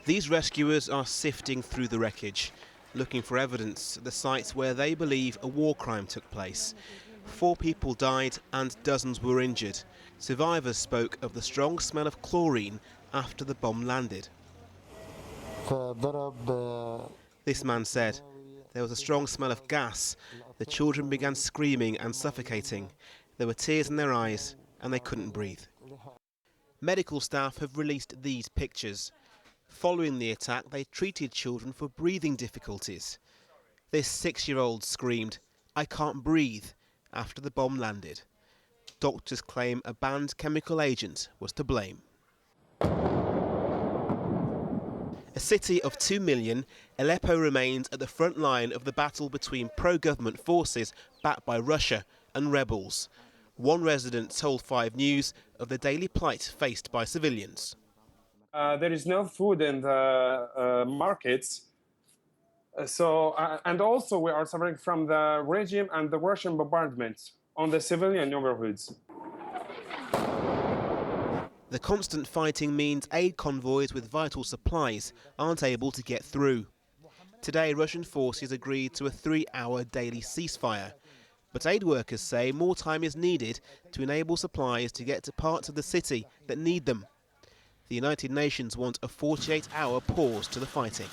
These rescuers are sifting through the wreckage, looking for evidence at the sites where they believe a war crime took place. 4 people died and dozens were injured. Survivors spoke of the strong smell of chlorine after the bomb landed. This man said, "There was a strong smell of gas. The children began screaming and suffocating. There were tears in their eyes and they couldn't breathe." Medical staff have released these pictures. Following the attack, they treated children for breathing difficulties. This 6-year-old screamed, "I can't breathe," after the bomb landed. Doctors claim a banned chemical agent was to blame. A city of 2 million, Aleppo remains at the front line of the battle between pro-government forces backed by Russia and rebels. One resident told 5 News of the daily plight faced by civilians. There is no food in the markets. And also we are suffering from the regime and the Russian bombardments on the civilian neighborhoods. The constant fighting means aid convoys with vital supplies aren't able to get through. Today, Russian forces agreed to a 3-hour daily ceasefire. But aid workers say more time is needed to enable supplies to get to parts of the city that need them. The United Nations want a 48-hour pause to the fighting.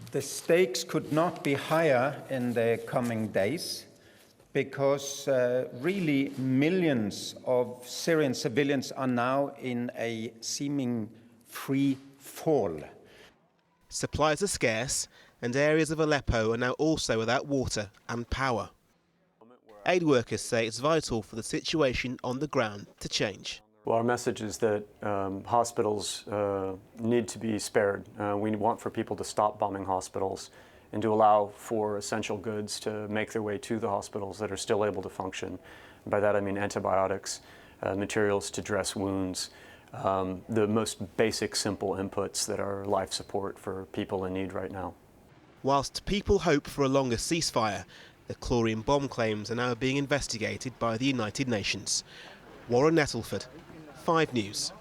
The stakes could not be higher in the coming days because really millions of Syrian civilians are now in a seeming free fall. Supplies are scarce and areas of Aleppo are now also without water and power. Aid workers say it's vital for the situation on the ground to change. Well, our message is that hospitals need to be spared. We want for people to stop bombing hospitals and to allow for essential goods to make their way to the hospitals that are still able to function. By that I mean antibiotics, materials to dress wounds, the most basic, simple inputs that are life support for people in need right now. Whilst people hope for a longer ceasefire, the chlorine bomb claims are now being investigated by the United Nations. Warren Nettleford, 5 News.